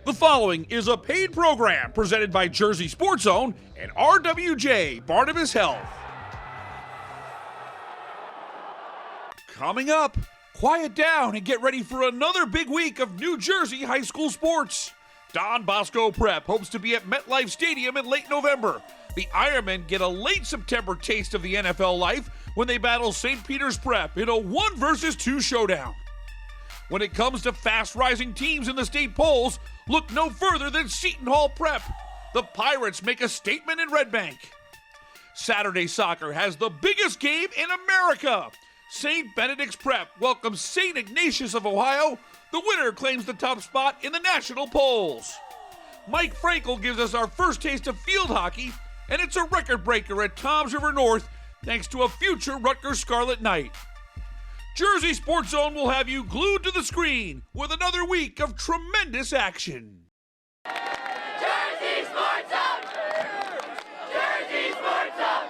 The following is a paid program presented by Jersey Sports Zone and RWJ Barnabas Health. Coming up, quiet down and get ready for another big week of New Jersey high school sports. Don Bosco Prep hopes to be at MetLife Stadium in late November. The Ironmen get a late September taste of the NFL life when they battle St. Peter's Prep in a 1-versus-2 showdown. When it comes to fast-rising teams in the state polls, look no further than Seton Hall Prep. The Pirates make a statement in Red Bank. Saturday Soccer has the biggest game in America. St. Benedict's Prep welcomes St. Ignatius of Ohio. The winner claims the top spot in the national polls. Mike Frankel gives us our first taste of field hockey, and it's a record breaker at Toms River North thanks to a future Rutgers Scarlet Knight. Jersey Sports Zone will have you glued to the screen with another week of tremendous action. Jersey Sports Zone! Jersey Sports Zone!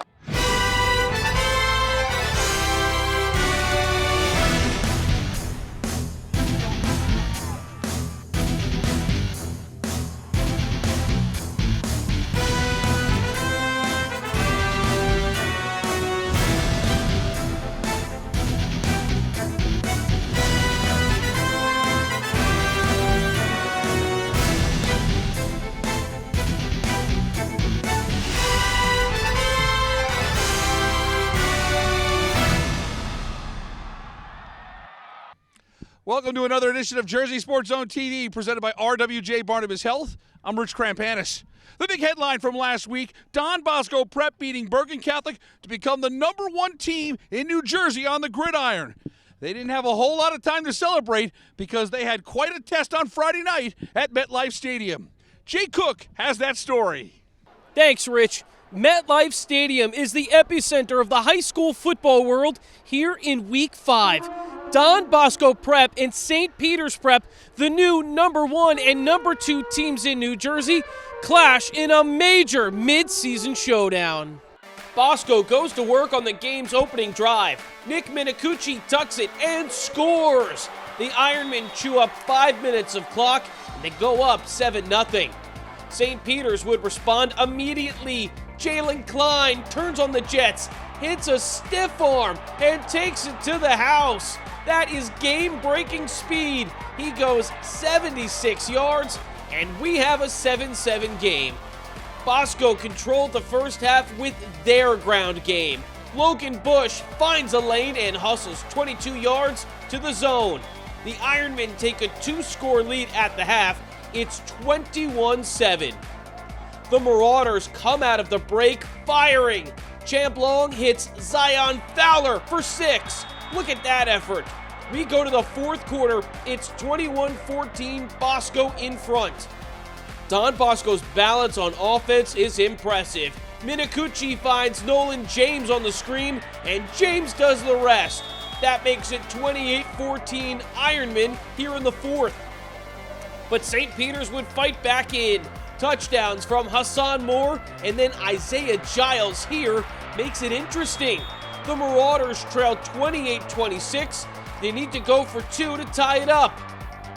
Welcome to another edition of Jersey Sports Zone TV presented by RWJ Barnabas Health. I'm Rich Krampanis. The big headline from last week, Don Bosco Prep beating Bergen Catholic to become the #1 team in New Jersey on the gridiron. They didn't have a whole lot of time to celebrate because they had quite a test on Friday night at MetLife Stadium. Jay Cook has that story. Thanks, Rich. MetLife Stadium is the epicenter of the high school football world here in Week 5. Don Bosco Prep and St. Peter's Prep, the new #1 and #2 teams in New Jersey, clash in a major mid-season showdown. Bosco goes to work on the game's opening drive. Nick Minicucci tucks it and scores. The Ironmen chew up 5 minutes of clock and they go up 7-0. St. Peter's would respond immediately. Jalen Klein turns on the Jets, hits a stiff arm, and takes it to the house. That is game-breaking speed. He goes 76 yards, and we have a 7-7 game. Bosco controlled the first half with their ground game. Logan Bush finds a lane and hustles 22 yards to the zone. The Ironmen take a 2-score lead at the half. It's 21-7. The Marauders come out of the break firing. Champ Long hits Zion Fowler for 6. Look at that effort. We go to the fourth quarter. It's 21-14, Bosco in front. Don Bosco's balance on offense is impressive. Minicucci finds Nolan James on the screen, and James does the rest. That makes it 28-14 Ironmen here in the fourth. But St. Peter's would fight back in. Touchdowns from Hassan Moore and then Isaiah Giles here makes it interesting. The Marauders trail 28-26. They need to go for 2 to tie it up.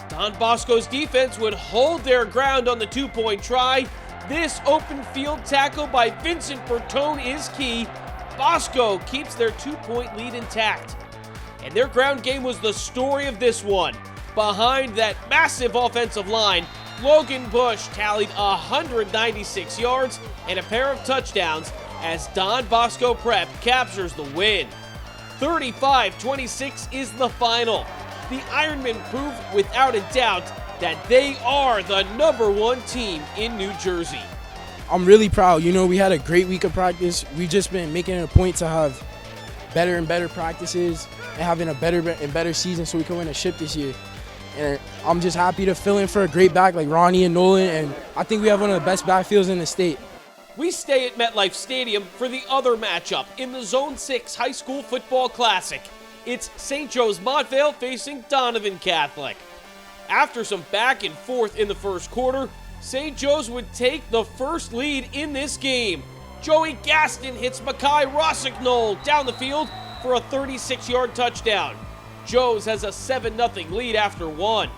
Don Bosco's defense would hold their ground on the 2-point try. This open field tackle by Vincent Bertone is key. Bosco keeps their 2-point lead intact. And their ground game was the story of this one. Behind that massive offensive line, Logan Bush tallied 196 yards and a pair of touchdowns as Don Bosco Prep captures the win. 35-26 is the final. The Ironmen prove without a doubt that they are the #1 team in New Jersey. I'm really proud. We had a great week of practice. We've just been making it a point to have better and better practices and having a better and better season so we can win a ship this year. And I'm just happy to fill in for a great back like Ronnie and Nolan, and I think we have one of the best backfields in the state. We stay at MetLife Stadium for the other matchup in the Zone 6 High School Football Classic. It's St. Joe's Montvale facing Donovan Catholic. After some back and forth in the first quarter, St. Joe's would take the first lead in this game. Joey Gaston hits Makai Rossignol down the field for a 36-yard touchdown. Joe's has a 7-0 lead after one.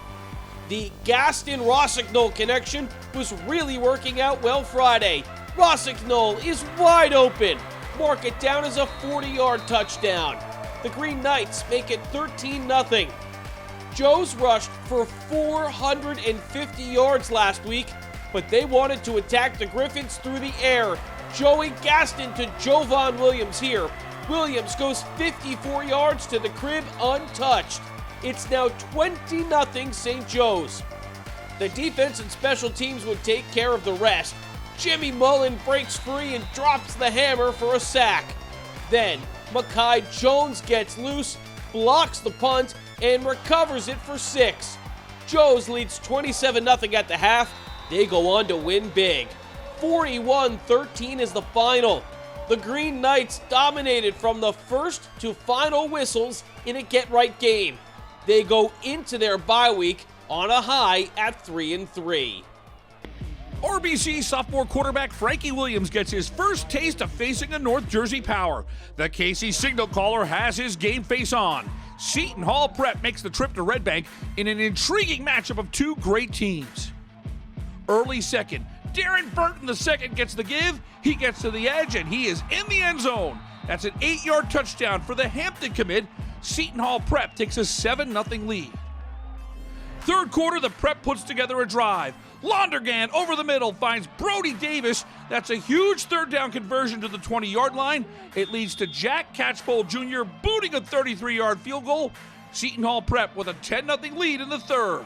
The Gaston-Rossignol connection was really working out well Friday. Rossignol is wide open. Mark it down as a 40-yard touchdown. The Green Knights make it 13-0. Joes rushed for 450 yards last week, but they wanted to attack the Griffins through the air. Joey Gaston to Jovan Williams here. Williams goes 54 yards to the crib untouched. It's now 20-0 St. Joe's. The defense and special teams would take care of the rest. Jimmy Mullen breaks free and drops the hammer for a sack. Then, Makai Jones gets loose, blocks the punt, and recovers it for 6. Joes leads 27-0 at the half. They go on to win big. 41-13 is the final. The Green Knights dominated from the first to final whistles in a get-right game. They go into their bye week on a high at 3-3. RBC sophomore quarterback Frankie Williams gets his first taste of facing a North Jersey power. The Casey signal caller has his game face on. Seton Hall Prep makes the trip to Red Bank in an intriguing matchup of two great teams. Early second, Darren Burton II gets the give. He gets to the edge and he is in the end zone. That's an 8-yard touchdown for the Hampton commit. Seton Hall Prep takes a 7-0 lead. Third quarter, the Prep puts together a drive. Londergan over the middle finds Brody Davis. That's a huge third down conversion to the 20-yard line. It leads to Jack Catchpole Jr. booting a 33-yard field goal. Seton Hall Prep with a 10-0 lead in the third.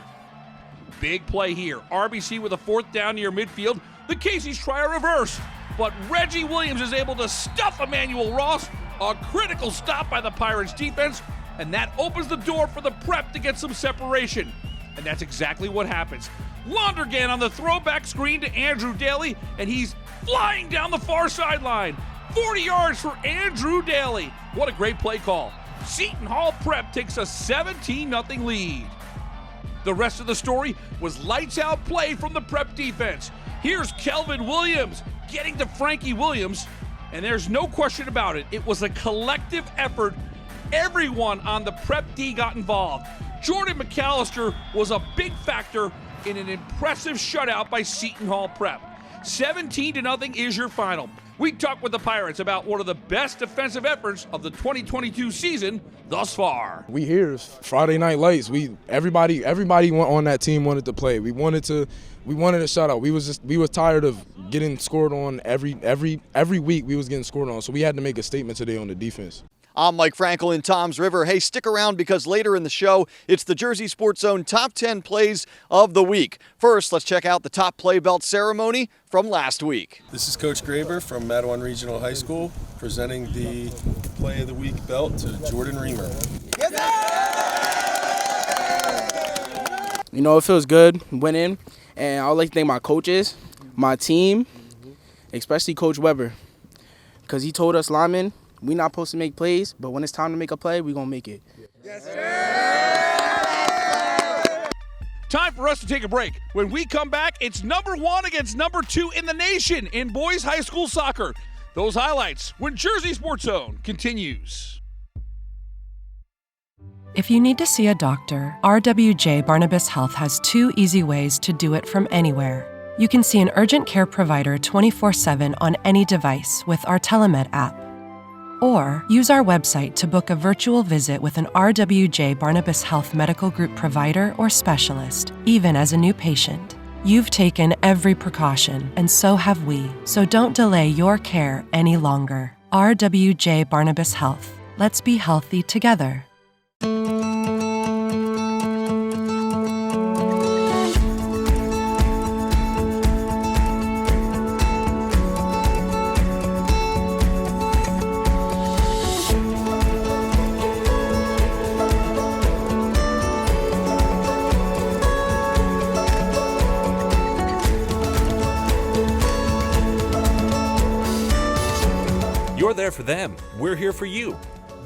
Big play here. RBC with a fourth down near midfield. The Caseys try a reverse, but Reggie Williams is able to stuff Emmanuel Ross. A critical stop by the Pirates defense, and that opens the door for the Prep to get some separation. And that's exactly what happens. Londergan on the throwback screen to Andrew Daly, and he's flying down the far sideline. 40 yards for Andrew Daly. What a great play call. Seton Hall Prep takes a 17-0 lead. The rest of the story was lights-out play from the Prep defense. Here's Kelvin Williams getting to Frankie Williams, and there's no question about it. It was a collective effort. Everyone on the Prep D got involved. Jordan McAllister was a big factor in an impressive shutout by Seton Hall Prep. 17-0 is your final. We talked with the Pirates about one of the best defensive efforts of the 2022 season thus far. We here, Friday Night Lights. Everybody on that team wanted to play. We wanted a shutout. We was tired of getting scored on every week. We was getting scored on, so we had to make a statement today on the defense. I'm Mike Frankel in Tom's River. Hey, stick around because later in the show, it's the Jersey Sports Zone Top 10 Plays of the Week. First, let's check out the top play belt ceremony from last week. This is Coach Graber from Mattawan Regional High School presenting the Play of the Week belt to Jordan Reamer. You know, it feels good winning, and I would like to thank my coaches, my team, especially Coach Weber, because he told us linemen, we're not supposed to make plays, but when it's time to make a play, we're going to make it. Yes, sir. Time for us to take a break. When we come back, it's number 1 against number 2 in the nation in boys high school soccer. Those highlights when Jersey Sports Zone continues. If you need to see a doctor, RWJ Barnabas Health has 2 easy ways to do it from anywhere. You can see an urgent care provider 24/7 on any device with our Telemed app. Or use our website to book a virtual visit with an RWJ Barnabas Health Medical Group provider or specialist, even as a new patient. You've taken every precaution, and so have we, so don't delay your care any longer. RWJ Barnabas Health. Let's be healthy together. You're there for them. We're here for you.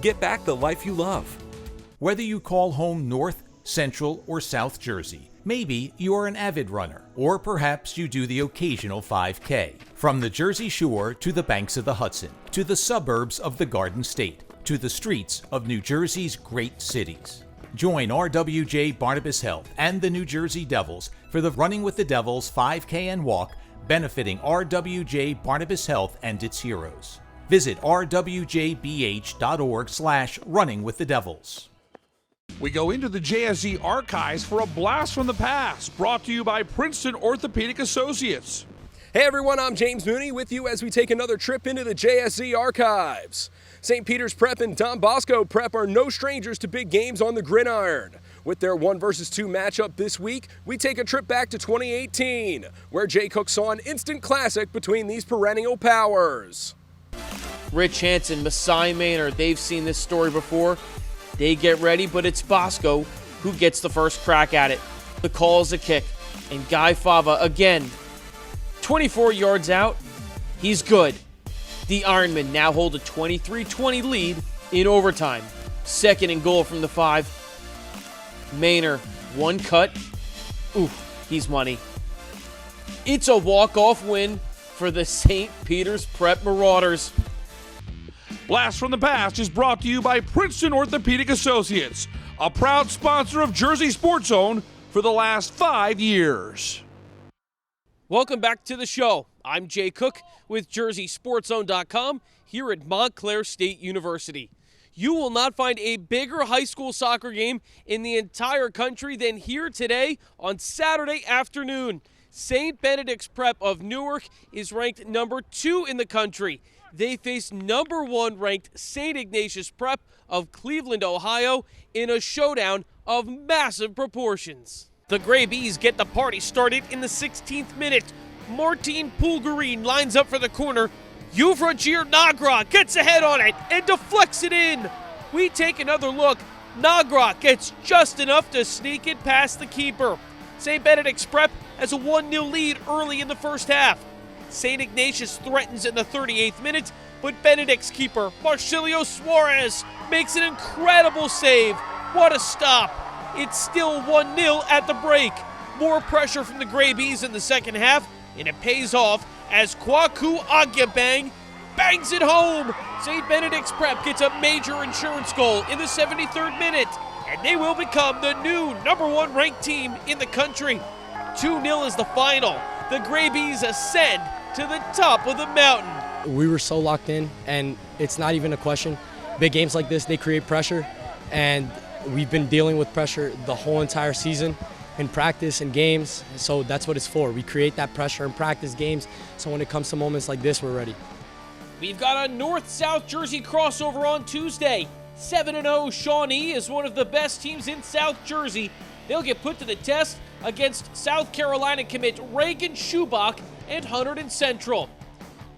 Get back the life you love. Whether you call home North, Central, or South Jersey, maybe you're an avid runner, or perhaps you do the occasional 5K. From the Jersey Shore to the banks of the Hudson, to the suburbs of the Garden State, to the streets of New Jersey's great cities. Join RWJ Barnabas Health and the New Jersey Devils for the Running with the Devils 5K and Walk, benefiting RWJ Barnabas Health and its heroes. Visit rwjbh.org/runningwitthedevils. We go into the JSZ archives for a blast from the past, brought to you by Princeton Orthopedic Associates. Hey everyone, I'm James Mooney with you as we take another trip into the JSZ archives. St. Peter's Prep and Don Bosco Prep are no strangers to big games on the gridiron. With their 1 versus 2 matchup this week, we take a trip back to 2018, where Jay Cook saw an instant classic between these perennial powers. Rich Hansen, Masai Maynard, they've seen this story before. They get ready, but it's Bosco who gets the first crack at it. The call is a kick, and Guy Fava, again, 24 yards out, he's good. The Ironmen now hold a 23-20 lead in overtime. 2nd and goal from the 5. Maynard, 1 cut. Ooh, he's money. It's a walk-off win for the St. Peter's Prep Marauders. Blast from the Past is brought to you by Princeton Orthopedic Associates, a proud sponsor of Jersey Sports Zone for the last 5 years. Welcome back to the show. I'm Jay Cook with JerseySportsZone.com here at Montclair State University. You will not find a bigger high school soccer game in the entire country than here today on Saturday afternoon. St. Benedict's Prep of Newark is ranked number 2 in the country. They face number 1 ranked St. Ignatius Prep of Cleveland, Ohio in a showdown of massive proportions. The Gray Bees get the party started in the 16th minute. Martin Pulgarine lines up for the corner. Yuvrajir Nagra gets ahead on it and deflects it in. We take another look. Nagra gets just enough to sneak it past the keeper. St. Benedict's Prep has a 1-0 lead early in the first half. St. Ignatius threatens in the 38th minute, but Benedict's keeper, Marcilio Suarez, makes an incredible save. What a stop. It's still 1-0 at the break. More pressure from the Gray Bees in the second half, and it pays off as Kwaku Agyabang bangs it home. St. Benedict's Prep gets a major insurance goal in the 73rd minute, and they will become the new number 1 ranked team in the country. 2-0 is the final. The Gray Bees ascend to the top of the mountain. We were so locked in, and it's not even a question. Big games like this, they create pressure, and we've been dealing with pressure the whole entire season in practice and games, so that's what it's for. We create that pressure in practice games, so when it comes to moments like this, we're ready. We've got a North-South Jersey crossover on Tuesday. 7-0 Shawnee is one of the best teams in South Jersey. They'll get put to the test against South Carolina commit Reagan Schubach and Hunterdon Central.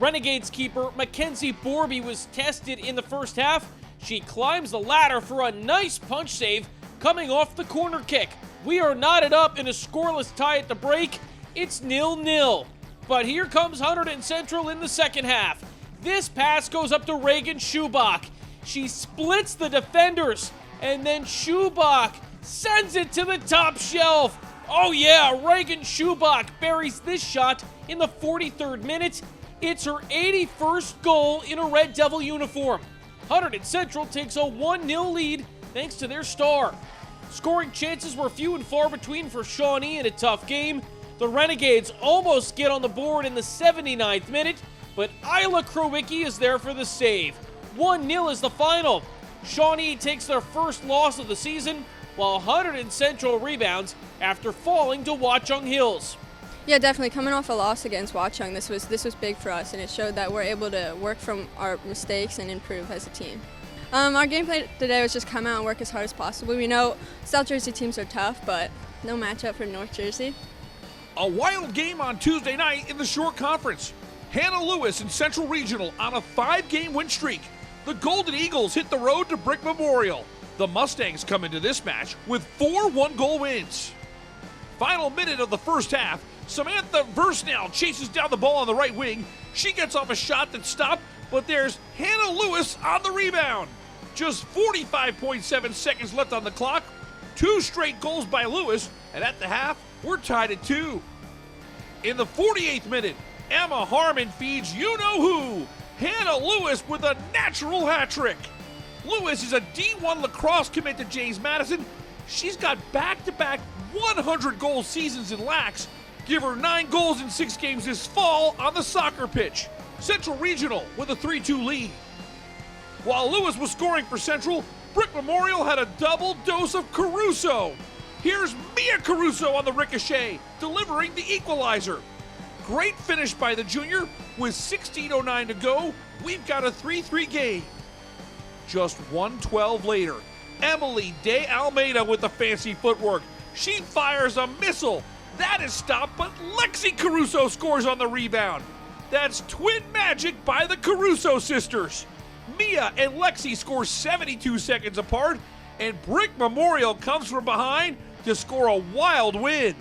Renegades keeper Mackenzie Borby was tested in the first half. She climbs the ladder for a nice punch save coming off the corner kick. We are knotted up in a scoreless tie at the break. It's 0-0. But here comes Hunterdon Central in the second half. This pass goes up to Reagan Schubach. She splits the defenders, and then Schubach sends it to the top shelf. Oh yeah, Reagan Schubach buries this shot in the 43rd minute. It's her 81st goal in a Red Devil uniform. Hunterdon Central takes a 1-0 lead thanks to their star. Scoring chances were few and far between for Shawnee in a tough game. The Renegades almost get on the board in the 79th minute, but Isla Krowicki is there for the save. 1-0 is the final. Shawnee takes their first loss of the season, while Hunterdon Central rebounds after falling to Watchung Hills. Yeah, definitely. Coming off a loss against Watchung, this was big for us, and it showed that we're able to work from our mistakes and improve as a team. Our gameplay today was just come out and work as hard as possible. We know South Jersey teams are tough, but no matchup for North Jersey. A wild game on Tuesday night in the short conference. Hannah Lewis and Central Regional on a 5-game win streak. The Golden Eagles hit the road to Brick Memorial. The Mustangs come into this match with 4 one-goal wins. Final minute of the first half, Samantha Versnell chases down the ball on the right wing. She gets off a shot that's stopped, but there's Hannah Lewis on the rebound. Just 45.7 seconds left on the clock. 2 straight goals by Lewis, and at the half, we're tied at 2. In the 48th minute, Emma Harmon feeds you-know-who. Hannah Lewis with a natural hat trick. Lewis is a D1 lacrosse commit to James Madison, She's got back-to-back 100-goal seasons in Lax. Give her 9 goals in 6 games this fall on the soccer pitch. Central Regional with a 3-2 lead. While Lewis was scoring for Central, Brick Memorial had a double dose of Caruso. Here's Mia Caruso on the ricochet, delivering the equalizer. Great finish by the junior. With 16:09 to go, we've got a 3-3 game. Just 1:12 later, Emily De Almeida with the fancy footwork. She fires a missile. That is stopped, but Lexi Caruso scores on the rebound. That's twin magic by the Caruso sisters. Mia and Lexi score 72 seconds apart, and Brick Memorial comes from behind to score a wild win.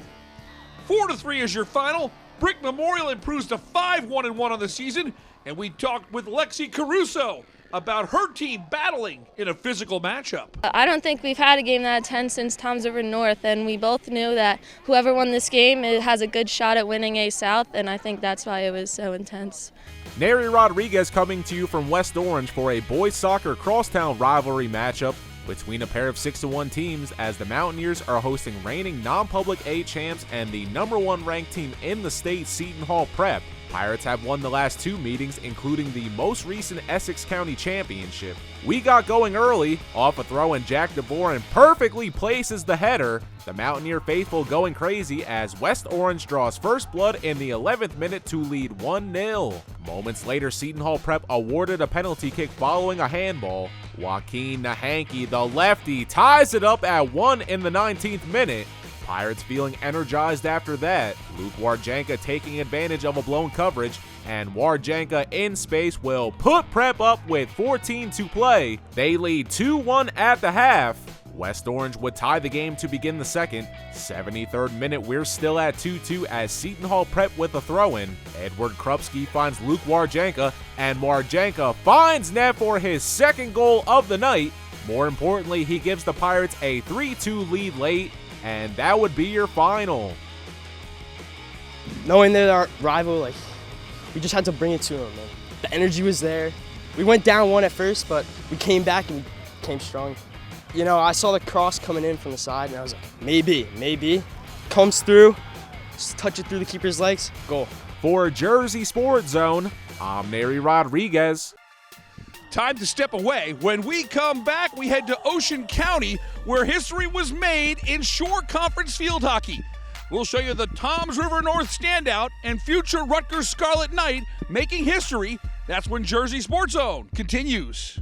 4-3 is your final. Brick Memorial improves to 5-1-1 on the season, and we talked with Lexi Caruso about her team battling in a physical matchup. I don't think we've had a game that intense since Toms River North, and we both knew that whoever won this game has a good shot at winning A South, and I think that's why it was so intense. Neri Rodriguez coming to you from West Orange for a boys soccer crosstown rivalry matchup between a pair of 6-1 teams, as the Mountaineers are hosting reigning non-public A champs and the #1 ranked team in the state, Seton Hall Prep. Pirates have won the last 2 meetings, including the most recent Essex County Championship. We got going early, off a throw, and Jack DeVoren perfectly places the header. The Mountaineer faithful going crazy as West Orange draws first blood in the 11th minute to lead 1-0. Moments later, Seton Hall Prep awarded a penalty kick following a handball. Joaquin Nahanke, the lefty, ties it up at 1 in the 19th minute. Pirates feeling energized after that. Luke Warjanka taking advantage of a blown coverage, and Warjanka in space will put Prep up with 14 to play. They lead 2-1 at the half. West Orange would tie the game to begin the second. 73rd minute, we're still at 2-2 as Seton Hall Prep with a throw-in. Edward Krupski finds Luke Warjanka, and Warjanka finds net for his second goal of the night. More importantly, he gives the Pirates a 3-2 lead late, and that would be your final. Knowing that our rival, we just had to bring it to him, man. The energy was there. We went down 1 at first, but we came back and came strong. You know, I saw the cross coming in from the side, and I was like, maybe. Comes through, just touch it through the keeper's legs, goal. For Jersey Sports Zone, I'm Neri Rodriguez. Time to step away. When we come back, we head to Ocean County, where history was made in Shore Conference field hockey. We'll show you the Toms River North standout and future Rutgers Scarlet Knight making history. That's when Jersey Sports Zone continues.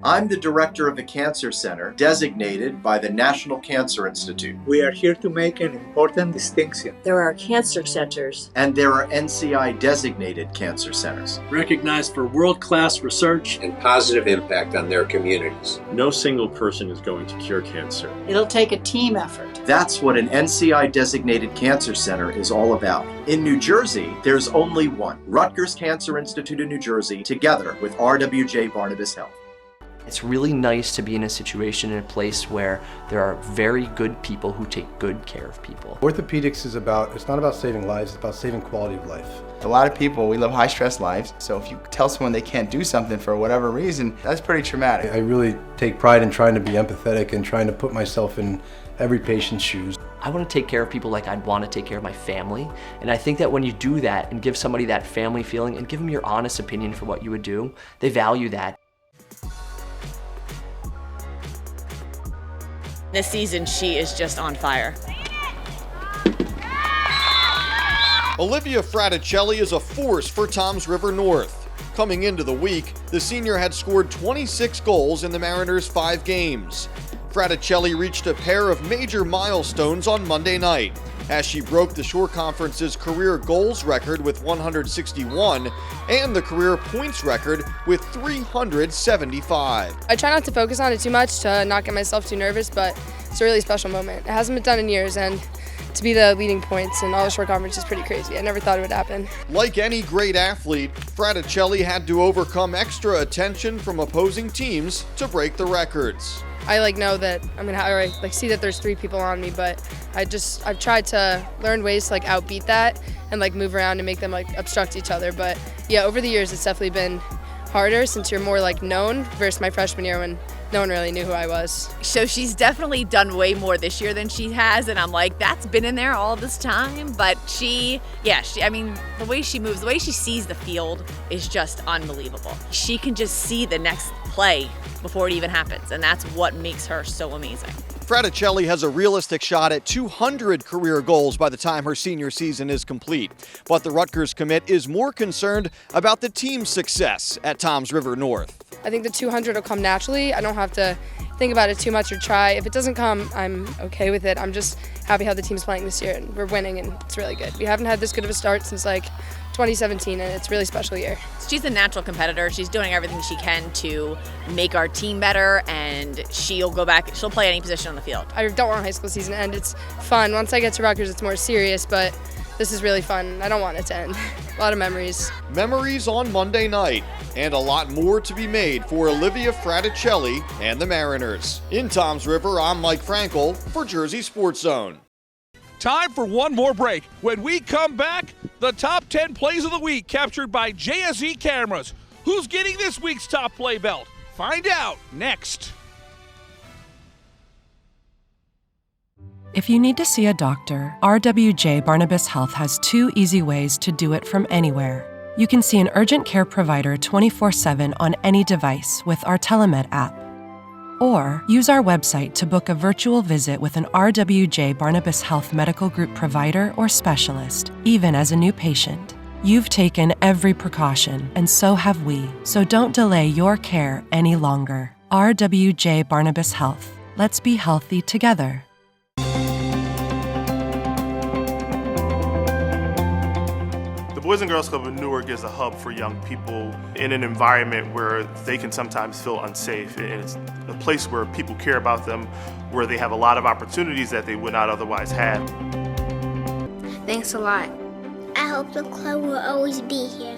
I'm the director of the Cancer Center, designated by the National Cancer Institute. We are here to make an important distinction. There are cancer centers. And there are NCI-designated cancer centers. Recognized for world-class research and positive impact on their communities. No single person is going to cure cancer. It'll take a team effort. That's what an NCI-designated cancer center is all about. In New Jersey, there's only one. Rutgers Cancer Institute in New Jersey, together with RWJ Barnabas Health. It's really nice to be in a situation, in a place where there are very good people who take good care of people. Orthopedics is it's not about saving lives, it's about saving quality of life. A lot of people, we live high-stress lives, so if you tell someone they can't do something for whatever reason, that's pretty traumatic. I really take pride in trying to be empathetic and trying to put myself in every patient's shoes. I want to take care of people like I'd want to take care of my family, and I think that when you do that and give somebody that family feeling and give them your honest opinion for what you would do, they value that. This season, she is just on fire. Olivia Fraticelli is a force for Toms River North. Coming into the week, the senior had scored 26 goals in the Mariners' 5 games. Fraticelli reached a pair of major milestones on Monday night, as she broke the Shore Conference's career goals record with 161 and the career points record with 375. I try not to focus on it too much to not get myself too nervous, but it's a really special moment. It hasn't been done in years, and to be the leading points in all the Shore Conference is pretty crazy. I never thought it would happen. Like any great athlete, Fraticelli had to overcome extra attention from opposing teams to break the records. I know that I'm gonna see that there's 3 people on me, but I've tried to learn ways to outbeat that and move around and make them obstruct each other. But yeah, over the years it's definitely been harder since you're more known versus my freshman year when no one really knew who I was. So she's definitely done way more this year than she has, and I'm like, that's been in there all this time. But I mean, the way she moves, the way she sees the field is just unbelievable. She can just see the next play before it even happens, and that's what makes her so amazing. Fraticelli has a realistic shot at 200 career goals by the time her senior season is complete. But the Rutgers commit is more concerned about the team's success at Toms River North. I think the 200 will come naturally. I don't have to think about it too much or try. If it doesn't come, I'm okay with it. I'm just happy how the team's playing this year, and we're winning, and it's really good. We haven't had this good of a start since 2017, and it's a really special year. She's a natural competitor. She's doing everything she can to make our team better, and she'll go back. She'll play any position on the field. I don't want high school season to end. It's fun. Once I get to Rutgers, it's more serious, but this is really fun. I don't want it to end. A lot of memories. Memories on Monday night, and a lot more to be made for Olivia Fraticelli and the Mariners. In Toms River, I'm Mike Frankel for Jersey Sports Zone. Time for one more break. When we come back, the top 10 plays of the week captured by JSE cameras. Who's getting this week's top play belt? Find out next. If you need to see a doctor, RWJ Barnabas Health has 2 easy ways to do it from anywhere. You can see an urgent care provider 24/7 on any device with our Telemed app. Or use our website to book a virtual visit with an RWJ Barnabas Health Medical Group provider or specialist, even as a new patient. You've taken every precaution, and so have we, so don't delay your care any longer. RWJ Barnabas Health. Let's be healthy together. The Boys and Girls Club of Newark is a hub for young people in an environment where they can sometimes feel unsafe. And it's a place where people care about them, where they have a lot of opportunities that they would not otherwise have. Thanks a lot. I hope the club will always be here.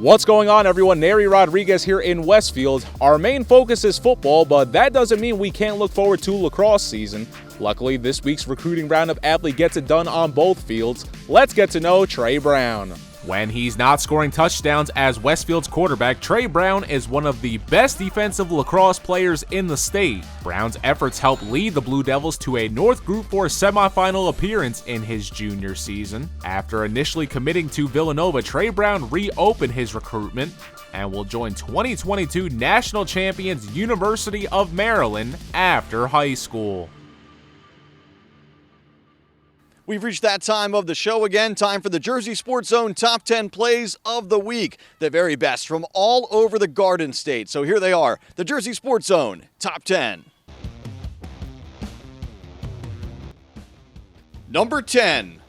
What's going on, everyone? Neri Rodriguez here in Westfield. Our main focus is football, but that doesn't mean we can't look forward to lacrosse season. Luckily, this week's recruiting roundup aptly gets it done on both fields. Let's get to know Trey Brown. When he's not scoring touchdowns as Westfield's quarterback, Trey Brown is one of the best defensive lacrosse players in the state. Brown's efforts helped lead the Blue Devils to a North Group 4 semifinal appearance in his junior season. After initially committing to Villanova, Trey Brown reopened his recruitment and will join 2022 national champions University of Maryland after high school. We've reached that time of the show again. Time for the Jersey Sports Zone Top 10 Plays of the Week. The very best from all over the Garden State. So here they are, the Jersey Sports Zone Top 10. Number 10.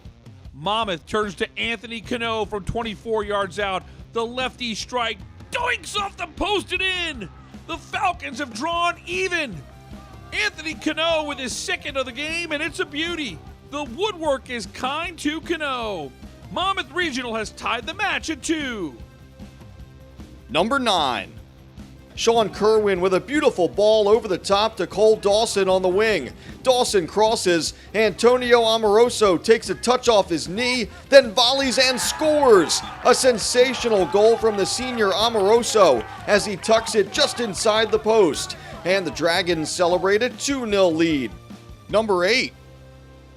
Monmouth turns to Anthony Cano from 24 yards out. The lefty strike doinks off the post and in. The Falcons have drawn even. Anthony Cano with his second of the game, and it's a beauty. The woodwork is kind to Cano. Monmouth Regional has tied the match at 2. Number 9. Sean Kerwin with a beautiful ball over the top to Cole Dawson on the wing. Dawson crosses. Antonio Amoroso takes a touch off his knee, then volleys and scores. A sensational goal from the senior Amoroso as he tucks it just inside the post. And the Dragons celebrate a 2-0 lead. Number 8.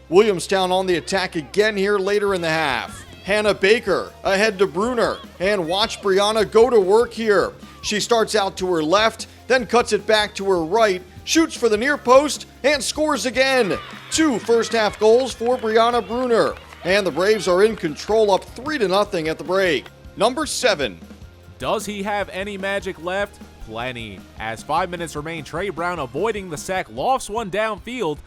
Williamstown on the attack again here later in the half. Hannah Baker ahead to Bruner, and watch Brianna go to work here. She starts out to her left, then cuts it back to her right, shoots for the near post, and scores again. 2 first-half goals for Brianna Bruner, and the Braves are in control up 3-0 at the break. Number 7. Does he have any magic left? Plenty. As 5 minutes remain, Trey Brown, avoiding the sack, lofts one downfield,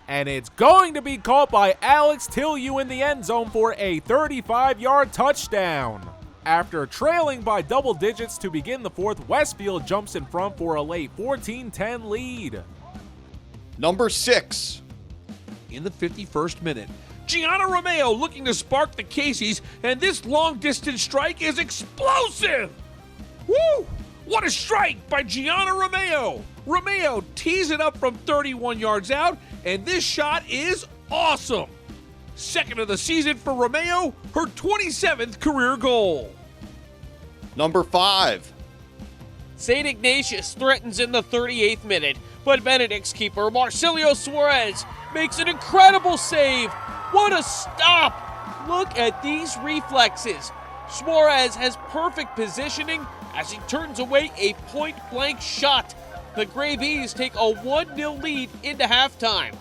and it's going to be caught by Alex Tillieu in the end zone for a 35-yard touchdown. After trailing by double digits to begin the fourth, Westfield jumps in front for a late 14-10 lead. Number 6. In the 51st minute, Gianna Romeo looking to spark the Caseys, and this long-distance strike is explosive! Woo! What a strike by Gianna Romeo! Romeo tees it up from 31 yards out, and this shot is awesome. Second of the season for Romeo, her 27th career goal. Number 5. St. Ignatius threatens in the 38th minute, but Benedict's keeper Marcilio Suarez makes an incredible save. What a stop! Look at these reflexes. Suarez has perfect positioning as he turns away a point-blank shot. The Gray Bees take a 1-0 lead into halftime.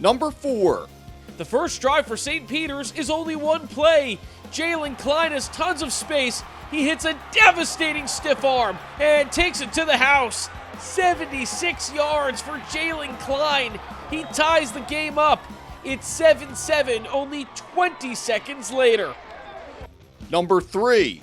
Number 4. The first drive for St. Peter's is only one play. Jalen Klein has tons of space. He hits a devastating stiff arm and takes it to the house. 76 yards for Jalen Klein. He ties the game up. It's 7-7 only 20 seconds later. Number 3.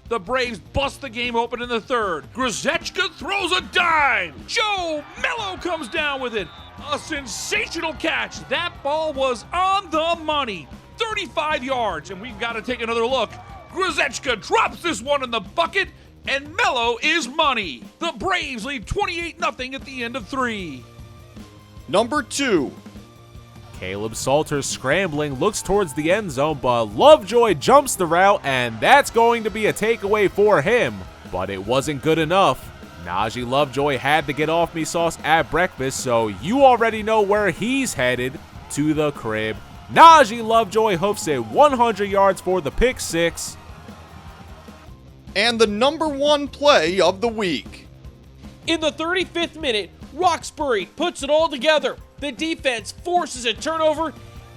The Braves bust the game open in the third. Grzelczka throws a dime. Joe Mello comes down with it. A sensational catch. That ball was on the money. 35 yards, and we've got to take another look. Grzelczka drops this one in the bucket, and Mello is money. The Braves lead 28-0 at the end of 3. Number 2. Caleb Salter scrambling, looks towards the end zone, but Lovejoy jumps the route, and that's going to be a takeaway for him. But it wasn't good enough. Najee Lovejoy had to get off me sauce at breakfast, so you already know where he's headed, to the crib. Najee Lovejoy hoofs it 100 yards for the pick six. And the number 1 play of the week. In the 35th minute, Roxbury puts it all together. The defense forces a turnover.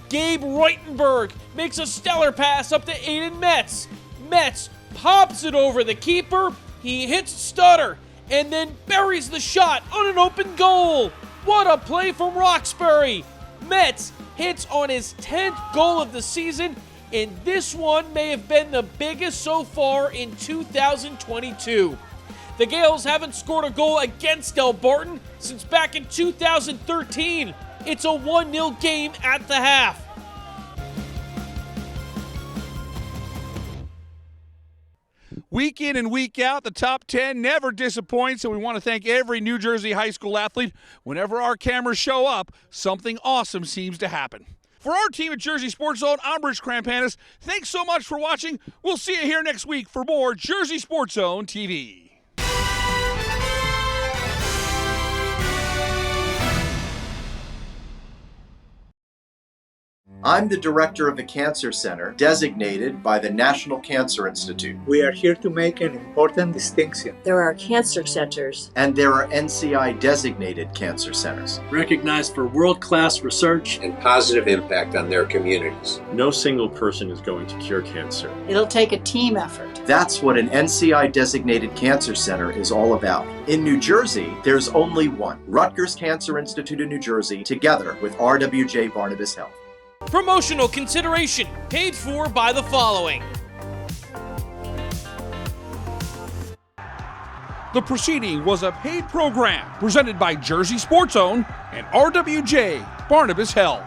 Gabe Reutenberg makes a stellar pass up to Aiden Metz. Metz pops it over the keeper. He hits stutter and then buries the shot on an open goal. What a play from Roxbury. Metz hits on his 10th goal of the season, and this one may have been the biggest so far in 2022. The Gales haven't scored a goal against Del Barton since back in 2013. It's a 1-0 game at the half. Week in and week out, the top 10 never disappoints, and we want to thank every New Jersey high school athlete. Whenever our cameras show up, something awesome seems to happen. For our team at Jersey Sports Zone, I'm Rich Krampanis. Thanks so much for watching. We'll see you here next week for more Jersey Sports Zone TV. I'm the director of the Cancer Center, designated by the National Cancer Institute. We are here to make an important distinction. There are cancer centers. And there are NCI-designated cancer centers. Recognized for world-class research and positive impact on their communities. No single person is going to cure cancer. It'll take a team effort. That's what an NCI-designated cancer center is all about. In New Jersey, there's only one. Rutgers Cancer Institute of New Jersey, together with RWJ Barnabas Health. Promotional consideration paid for by the following. The proceeding was a paid program presented by Jersey Sports Zone and RWJ Barnabas Health.